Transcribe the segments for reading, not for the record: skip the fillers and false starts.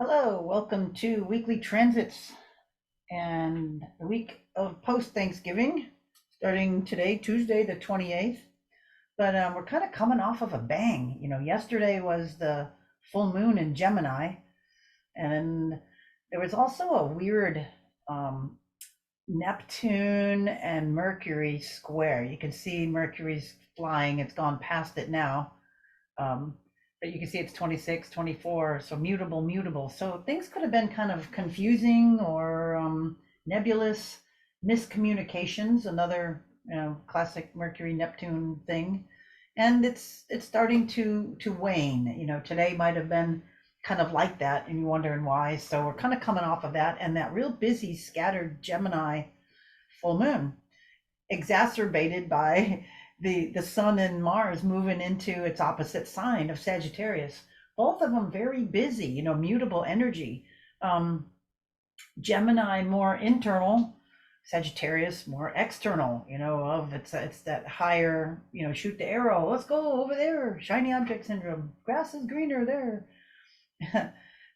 Hello, welcome to weekly transits and the week of post Thanksgiving, starting today, Tuesday, the 28th. But we're kind of coming off of a bang. Yesterday was the full moon in Gemini, and there was also a weird um, Neptune and Mercury square. You can see Mercury's flying, it's gone past it now. Um, but you can see it's 26, 24, so mutable, mutable. So things could have been kind of confusing or nebulous, miscommunications, another classic Mercury Neptune thing. And it's starting to wane. Today might have been kind of like that, and you're wondering why. So we're kind of coming off of that, and that real busy, scattered Gemini full moon, exacerbated by the sun and Mars moving into its opposite sign of Sagittarius. Both of them very busy, mutable energy. Um, Gemini more internal, Sagittarius more external. Of it's that higher, shoot the arrow, let's go over there, shiny object syndrome. Grass is greener there.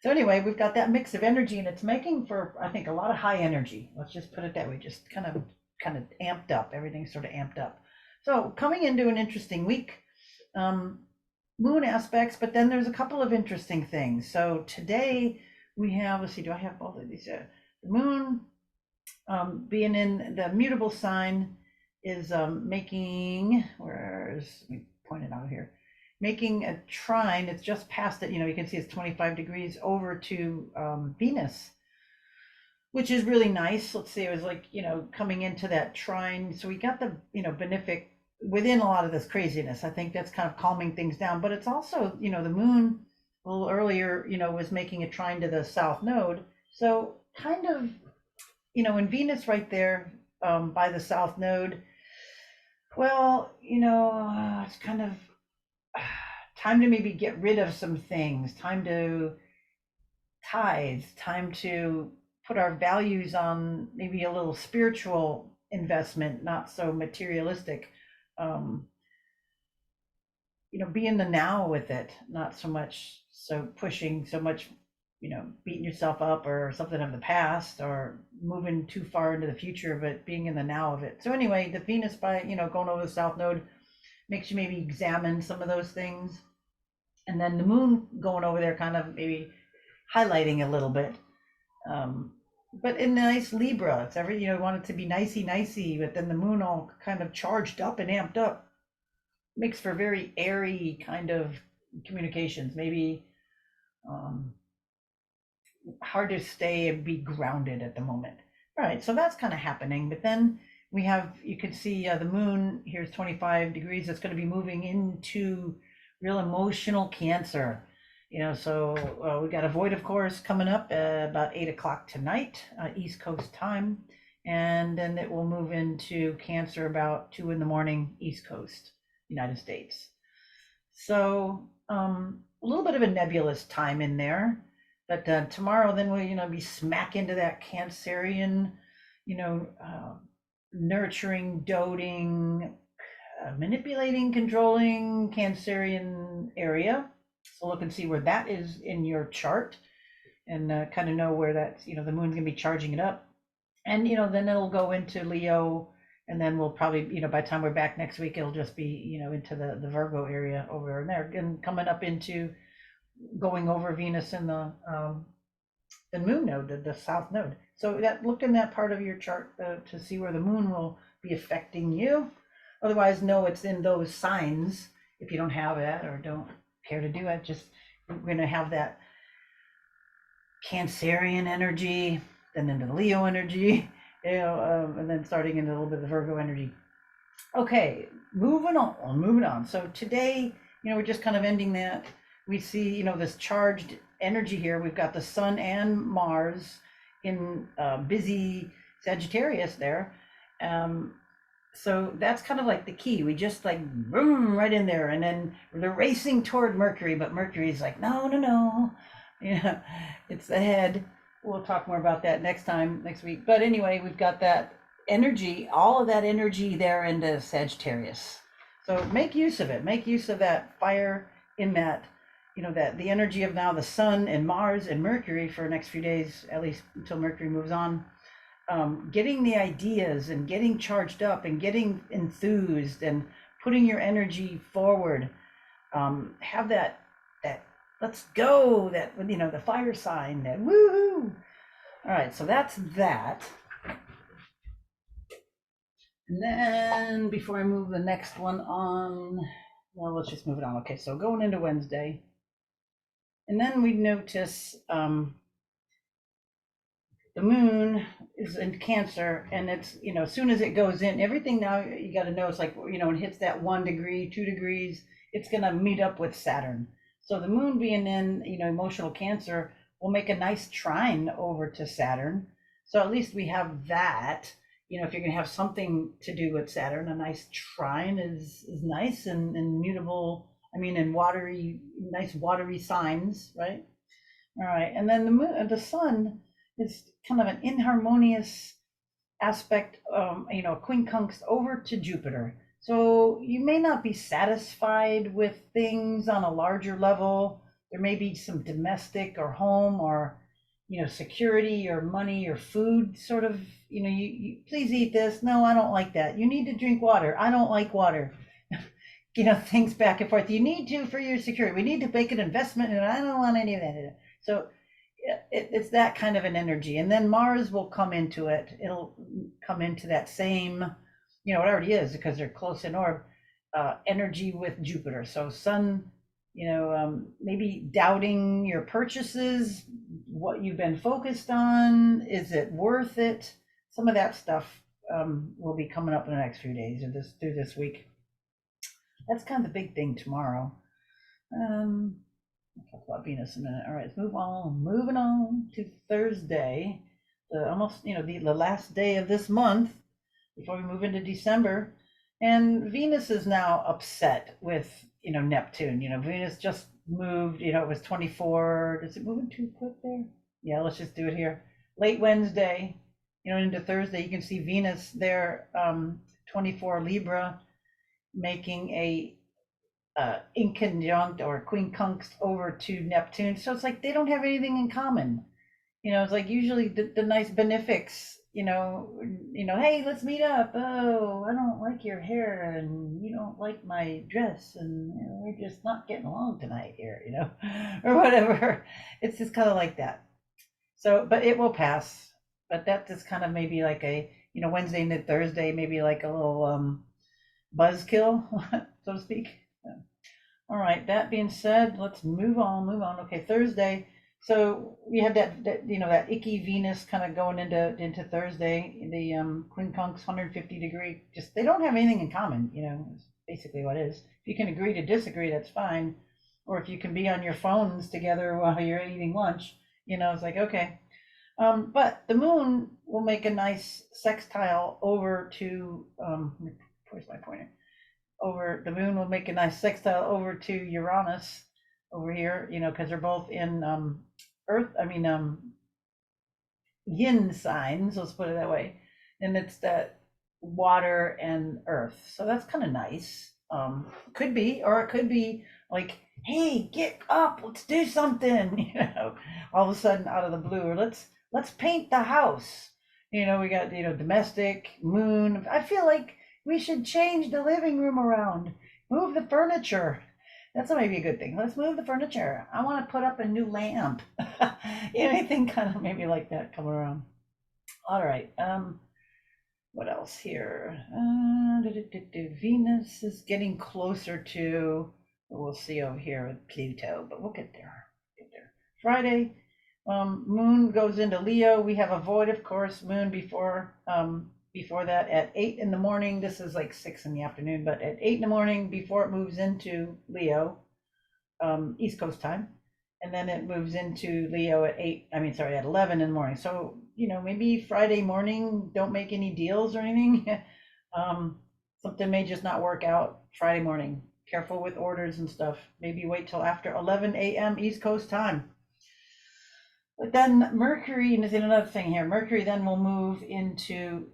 So anyway, we've got that mix of energy, and it's making for, I think, a lot of high energy. Let's just put it that way. Just kind of amped up. Everything's sort of amped up. So coming into an interesting week, um, moon aspects, but then there's a couple of interesting things. So today we have, let's see, do I have both of these? The moon being in the mutable sign is making, let me point it out here, making a trine. It's just past it. You can see it's 25 degrees over to Venus, which is really nice. Let's see, it was like, coming into that trine. So we got the, benefic within a lot of this craziness. I think that's kind of calming things down. But it's also, the moon a little earlier, was making a trine to the south node. So kind of, in Venus right there by the south node, well, it's kind of time to maybe get rid of some things, time to tithe, time to put our values on maybe a little spiritual investment, not so materialistic. Um, be in the now with it, not so much so pushing so much, beating yourself up or something of the past or moving too far into the future, but being in the now of it. So anyway, the Venus by, going over the south node makes you maybe examine some of those things. And then the moon going over there kind of maybe highlighting a little bit. But in nice Libra, it's every, want it to be nicey, but then the moon all kind of charged up and amped up makes for very airy kind of communications, maybe hard to stay and be grounded at the moment. All right, so that's kind of happening. But then we have, you can see the moon, here's 25 degrees. It's going to be moving into real emotional Cancer. So we got a void, of course, coming up about 8 o'clock tonight, East Coast time. And then it will move into Cancer about 2 in the morning, East Coast, United States. So a little bit of a nebulous time in there. But tomorrow, then we'll, be smack into that Cancerian, nurturing, doting, manipulating, controlling Cancerian area. So look and see where that is in your chart, and kind of know where that's, the moon's gonna be charging it up. And, then it'll go into Leo, and then we'll probably, by the time we're back next week, it'll just be, into the Virgo area over there, and coming up into going over Venus in the moon node, the south node. So that, look in that part of your chart to see where the moon will be affecting you. Otherwise, know it's in those signs. If you don't have that or don't care to do it, just, we're going to have that Cancerian energy, then into the Leo energy, and then starting into a little bit of the Virgo energy. Okay, moving on. So today, we're just kind of ending that. We see, this charged energy here. We've got the sun and Mars in busy Sagittarius there. So that's kind of like the key. We just like boom right in there, and then they're racing toward Mercury, but Mercury's like, no. It's the head. We'll talk more about that next week. But anyway, we've got that energy, all of that energy there into Sagittarius. So make use of it. Make use of that fire in that that the energy of now the sun and Mars and Mercury for the next few days, at least until Mercury moves on, getting the ideas and getting charged up and getting enthused and putting your energy forward. Have that let's go, that the fire sign, that woohoo. All right, so that's that. And then before I move the next one on, well, let's just move it on. Okay, so going into Wednesday, and then we notice the moon is in Cancer, and it's, as soon as it goes in, everything now you got to know, it's like, it hits that 1 degree, 2 degrees, it's going to meet up with Saturn. So the moon being in, emotional Cancer will make a nice trine over to Saturn. So at least we have that. If you're going to have something to do with Saturn, a nice trine is nice and mutable. I mean, in nice watery signs, right? All right, and then the sun is kind of an inharmonious aspect, quincunx over to Jupiter. So you may not be satisfied with things on a larger level. There may be some domestic or home or, security or money or food sort of, you please eat this. No, I don't like that. You need to drink water. I don't like water. Things back and forth. You need to for your security. We need to make an investment, and I don't want any of that. So it's that kind of an energy. And then Mars will come into it. It'll come into that same, it already is because they're close in orb, energy with Jupiter. So sun, maybe doubting your purchases, what you've been focused on, is it worth it? Some of that stuff will be coming up in the next few days or through this week. That's kind of the big thing tomorrow. I'll talk about Venus in a minute. All right, let's move on. Moving on to Thursday, the last day of this month before we move into December. And Venus is now upset with, Neptune. Venus just moved, it was 24. Does it move in too quick there? Yeah, let's just do it here. Late Wednesday, into Thursday, you can see Venus there, 24 Libra, making a inconjunct or quincunx over to Neptune. So it's like they don't have anything in common. It's like usually the nice benefics, hey, let's meet up. Oh, I don't like your hair and you don't like my dress and we're just not getting along tonight here, or whatever. It's just kind of like that. So, but it will pass. But that is kind of maybe like a, Wednesday into Thursday, maybe like a little buzzkill, so to speak. All right, that being said, let's move on. Okay, Thursday. So we had that icky Venus kind of going into Thursday, the quincunx 150 degree. Just they don't have anything in common, it's basically what it is. If you can agree to disagree, that's fine. Or if you can be on your phones together while you're eating lunch, it's like, okay. But the moon will make a nice sextile over to, where's my pointer? The moon will make a nice sextile over to Uranus over here, because they're both in yin signs, let's put it that way. And it's that water and earth. So that's kind of nice. Could be, or it could be like, hey, get up, let's do something, all of a sudden out of the blue, or let's paint the house. We got, domestic, moon. I feel like we should change the living room around, move the furniture. That's maybe a good thing. Let's move the furniture. I want to put up a new lamp. Anything kind of maybe like that come around. All right. What else here? Venus is getting closer to, we'll see over here with Pluto, but we'll get there. Friday, moon goes into Leo. We have a void, of course, moon before that at 8 in the morning. This is like 6 in the afternoon, but at 8 in the morning before it moves into Leo, East Coast time. And then it moves into Leo at 11 in the morning. So, maybe Friday morning, don't make any deals or anything. Something may just not work out Friday morning. Careful with orders and stuff. Maybe wait till after 11 a.m. East Coast time. But then Mercury, and there's another thing here, Mercury then will move into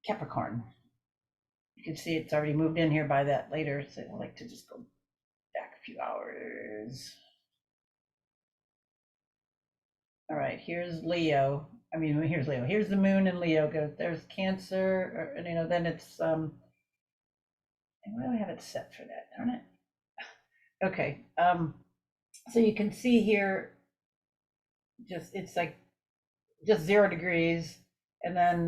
Capricorn. You can see it's already moved in here by that later. So I like to just go back a few hours. All right, here's Leo. I mean, here's Leo. Here's the moon in Leo. There's Cancer, or, then it's why do I have it set for that? Darn it. Okay. So you can see here, just it's like just 0 degrees, and then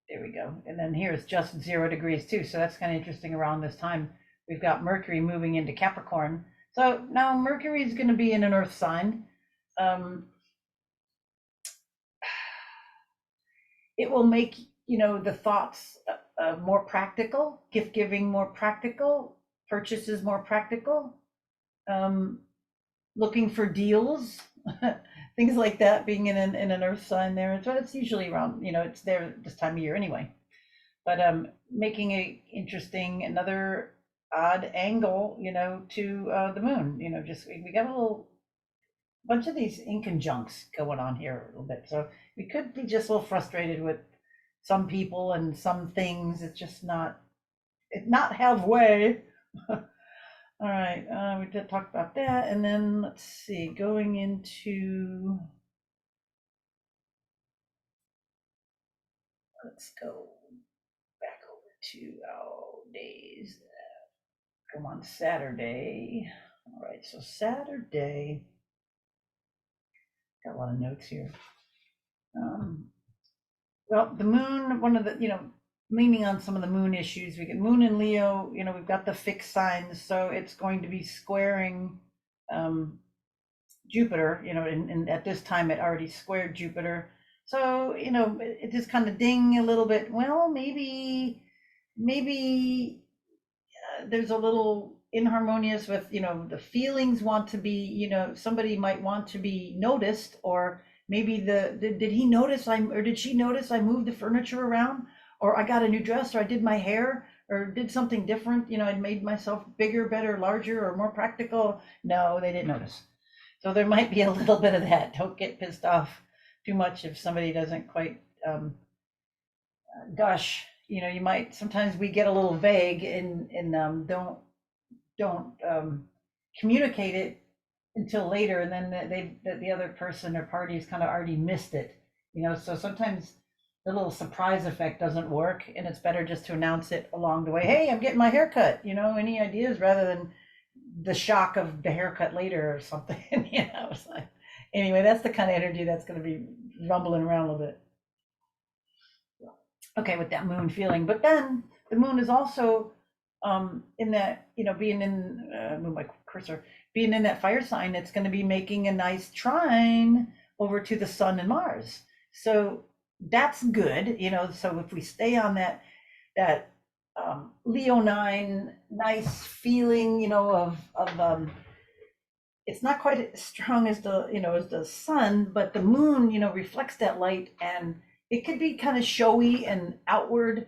there we go. And then here's just 0 degrees too. So that's kind of interesting. Around this time, we've got Mercury moving into Capricorn. So now Mercury is going to be in an Earth sign. It will make the thoughts more practical, gift giving more practical, purchases more practical, looking for deals, things like that. Being in an Earth sign there, so it's usually around it's there this time of year anyway. But making a interesting another odd angle to the moon. Just we got a little bunch of these inconjuncts going on here a little bit. So we could be just a little frustrated with some people and some things. It's just not have way. All right, we did talk about that, and then let's see, going into, let's go back over to our days. Come on, Saturday. All right, so Saturday, got a lot of notes here. Well, the moon, one of the, leaning on some of the moon issues, we get moon in Leo, we've got the fixed signs, so it's going to be squaring Jupiter, and at this time it already squared Jupiter. So, it just kind of ding a little bit. Well, maybe there's a little inharmonious with, the feelings want to be, somebody might want to be noticed, or maybe did he notice or did she notice I moved the furniture around, or I got a new dress, or I did my hair, or did something different, I made myself bigger, better, larger, or more practical. No, they didn't notice. So there might be a little bit of that. Don't get pissed off too much if somebody doesn't quite gush. You might, sometimes we get a little vague and don't communicate it until later, and then the other person or party's kind of already missed it. So sometimes the little surprise effect doesn't work, and it's better just to announce it along the way. Hey, I'm getting my haircut. Any ideas, rather than the shock of the haircut later or something. It's like, anyway, that's the kind of energy that's going to be rumbling around a little bit. Okay, with that moon feeling, but then the moon is also in that, being in move my cursor, being in that fire sign, it's going to be making a nice trine over to the sun and Mars. So that's good. So if we stay on that Leonine nice feeling, of it's not quite as strong as the sun, but the moon, reflects that light, and it could be kind of showy and outward,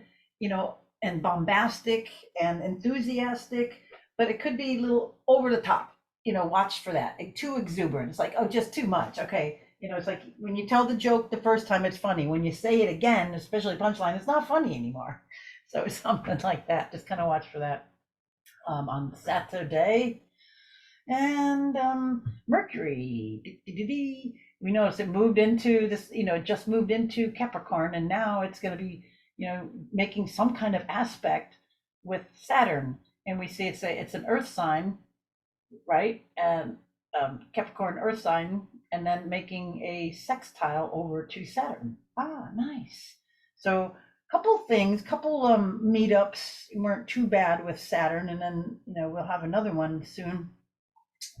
and bombastic and enthusiastic, but it could be a little over the top. Watch for that. Too exuberant. It's like, oh, just too much. Okay. It's like when you tell the joke the first time, it's funny. When you say it again, especially punchline, it's not funny anymore. So something like that. Just kind of watch for that on Saturday. And Mercury, we noticed it moved into this, it just moved into Capricorn, and now it's going to be, making some kind of aspect with Saturn. And we see it's an Earth sign, right? And Capricorn Earth sign, and then making a sextile over to Saturn. Ah, nice. So couple meetups weren't too bad with Saturn, and then we'll have another one soon.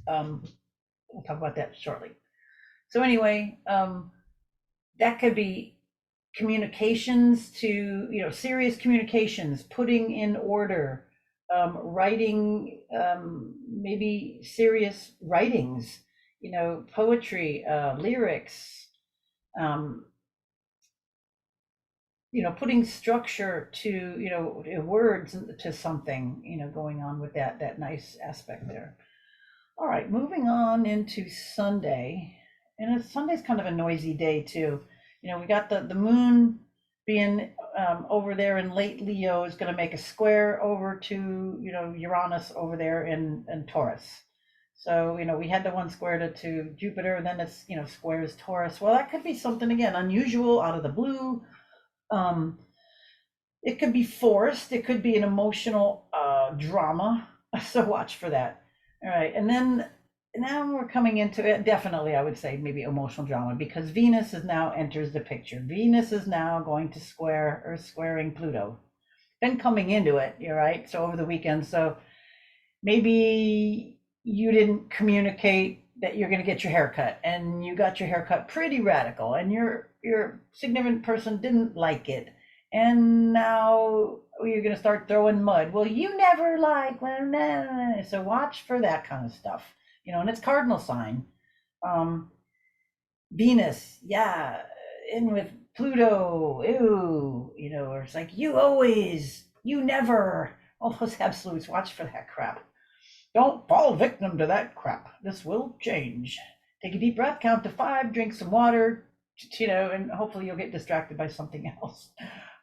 We'll talk about that shortly. So anyway, that could be communications to, serious communications, putting in order, writing, maybe serious writings, poetry, lyrics, putting structure to, words to something, going on with that nice aspect there. All right, moving on into Sunday. And Sunday's kind of a noisy day too. We got the moon being over there in late Leo is going to make a square over to, Uranus over there in Taurus. So, we had the one square to Jupiter, and then it's, squares Taurus. Well, that could be something, again, unusual, out of the blue. Um, it could be forced. It could be an emotional drama. So watch for that. All right. And then now we're coming into it. Definitely, I would say maybe emotional drama, because Venus is now enters the picture. Venus is now going to square or squaring Pluto. Been coming into it, you're right. So over the weekend. So maybe you didn't communicate that you're going to get your hair cut, and you got your hair cut pretty radical, and your significant person didn't like it, and now you're going to start throwing mud. Well, you never like, well, nah. So watch for that kind of stuff, and it's cardinal sign. um Venus, yeah, in with Pluto, ew, or it's like, you always, you never, all those absolutes. Watch for that crap. Don't fall victim to that crap. This will change. Take a deep breath, count to 5, drink some water, and hopefully you'll get distracted by something else.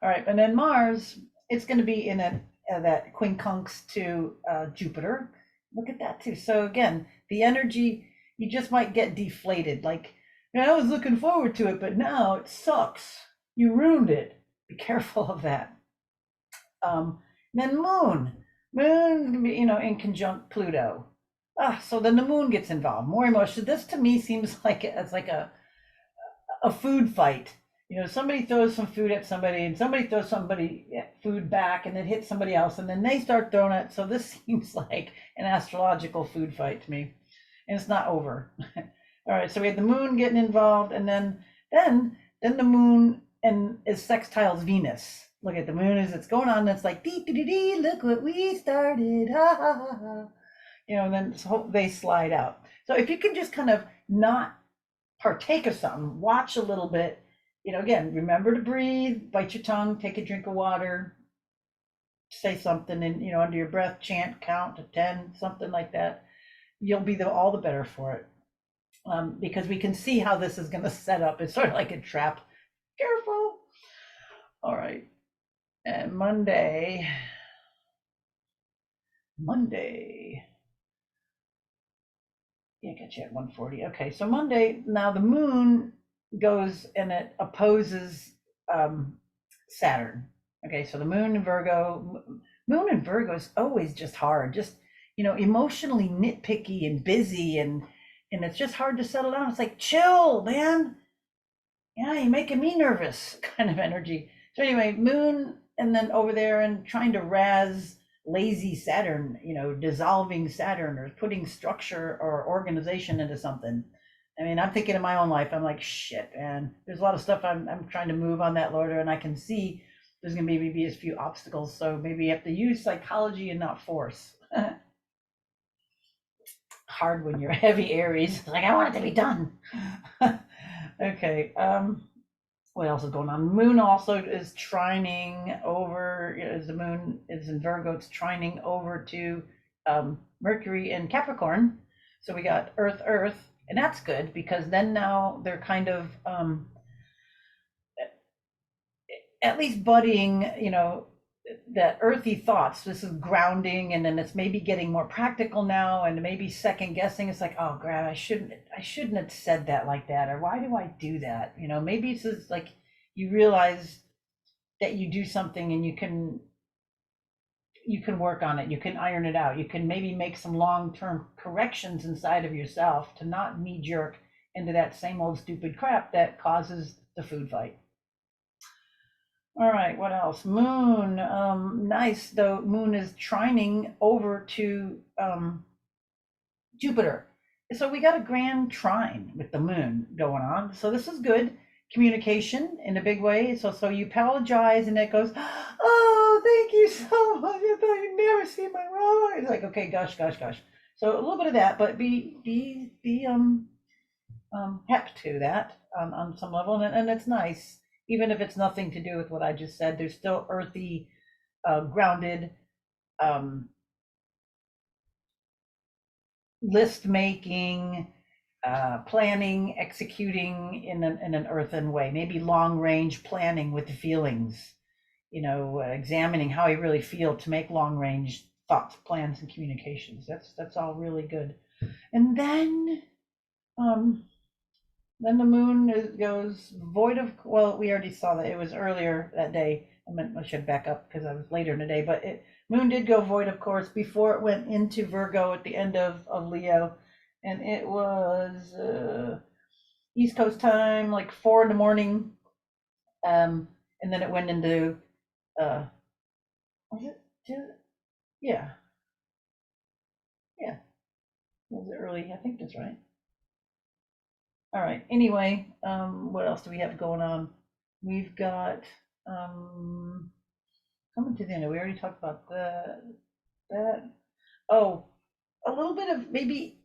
All right, and then Mars, it's going to be in that quincunx to Jupiter. Look at that too. So again, the energy, you just might get deflated. Like, I was looking forward to it, but now it sucks. You ruined it. Be careful of that. Then moon, in conjunct Pluto. So then the moon gets involved, more emotion. This to me seems like it's like a food fight. Somebody throws some food at somebody, and somebody throws somebody food back, and it hits somebody else, and then they start throwing it. So this seems like an astrological food fight to me, and it's not over. All right, so we had the moon getting involved, and then the moon and is sextiles Venus. Look at the moon as it's going on, and it's like, dee, dee, dee, dee, look what we started, ha ha ha ha. And then they slide out. So if you can just kind of not partake of something, watch a little bit. Again, remember to breathe, bite your tongue, take a drink of water, say something, and under your breath, chant, count to 10, something like that. You'll be all the better for it. Because we can see how this is going to set up. It's sort of like a trap. Careful. All right. And Monday. Yeah, I got you at 1:40. Okay, so Monday, now the moon goes and it opposes Saturn. Okay, so the moon in Virgo. Moon in Virgo is always just hard, just emotionally nitpicky and busy, and it's just hard to settle down. It's like, chill, man. Yeah, you're making me nervous, kind of energy. So anyway, moon, and then over there and trying to razz lazy Saturn, dissolving Saturn or putting structure or organization into something. I mean, I'm thinking in my own life, I'm like, shit, man. There's a lot of stuff I'm trying to move on that order, and I can see there's gonna be maybe a few obstacles. So maybe you have to use psychology and not force. Hard when you're heavy Aries. It's like, I want it to be done. Okay. What else is going on? Moon also is trining over, as the moon is in Virgo, it's trining over to Mercury and Capricorn. So we got Earth, and that's good, because then now they're kind of at least budding, that earthy thoughts. This is grounding, and then it's maybe getting more practical now, and maybe second guessing. It's like, oh, Grab, I shouldn't have said that like that, or why do I do that? Maybe it's just like you realize that you do something, and you can work on it, you can iron it out, you can maybe make some long-term corrections inside of yourself to not knee jerk into that same old stupid crap that causes the food fight. All right, what else? Moon, nice. The moon is trining over to Jupiter. So we got a grand trine with the moon going on. So this is good. Communication in a big way. So you apologize, and it goes, oh, thank you so much. I thought you'd never see my wrong. It's like, okay, gosh. So a little bit of that, but be hep to that on some level, and it's nice. Even if it's nothing to do with what I just said, there's still earthy, grounded, list making, planning, executing in an earthen way, maybe long range planning with the feelings, examining how I really feel to make long range thoughts, plans, and communications. That's all really good. And um, then the moon goes void of, well, we already saw that it was earlier that day. I should back up because I was later in the day, but moon did go void, of course, before it went into Virgo at the end of Leo. And it was East Coast time, like 4 in the morning. And then it went into, was it? Yeah, yeah. Was it early? I think that's right. All right. Anyway, what else do we have going on? We've got um, coming to the end. We already talked about that. Oh, a little bit of maybe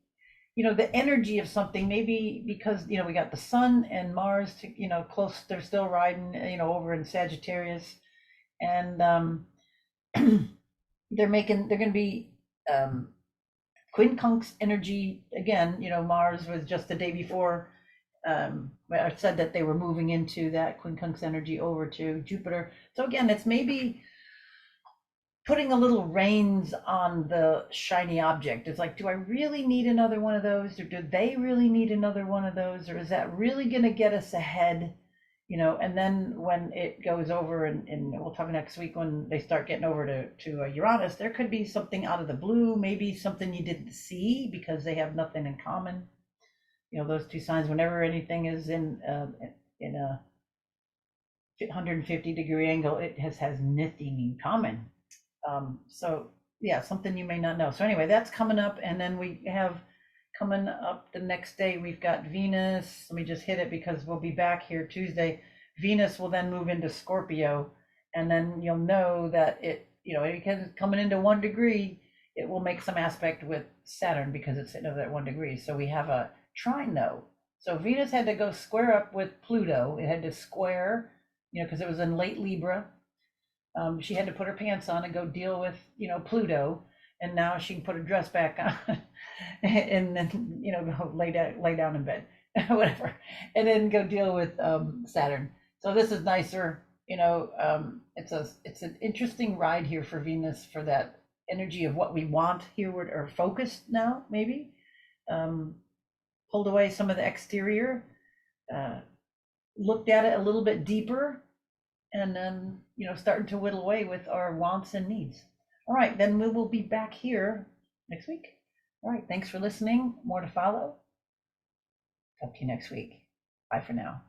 the energy of something. Maybe because we got the Sun and Mars to close. They're still riding over in Sagittarius, and they're going to be quincunx energy again. Mars was just the day before. I said that they were moving into that quincunx energy over to Jupiter. So again, it's maybe putting a little reins on the shiny object. It's like, do I really need another one of those, or do they really need another one of those, or is that really going to get us ahead? And then when it goes over, and we'll talk next week when they start getting over to Uranus, there could be something out of the blue, maybe something you didn't see because they have nothing in common. Those two signs, whenever anything is in a 150-degree angle, it has nothing in common. So yeah, something you may not know. So anyway, that's coming up, and then we have coming up the next day, we've got Venus. Let me just hit it because we'll be back here Tuesday. Venus will then move into Scorpio, and then you'll know that because it's coming into 1 degree, it will make some aspect with Saturn because it's sitting over at 1 degree. So we have a trine though. So Venus had to go square up with Pluto. It had to square, because it was in late Libra. She had to put her pants on and go deal with Pluto, and now she can put her dress back on and then go lay down in bed whatever, and then go deal with Saturn. So this is nicer. It's an interesting ride here for Venus, for that energy of what we want here, or focused now maybe. Pulled away some of the exterior, looked at it a little bit deeper, and then starting to whittle away with our wants and needs. All right, then we will be back here next week. All right, thanks for listening. More to follow. Talk to you next week. Bye for now.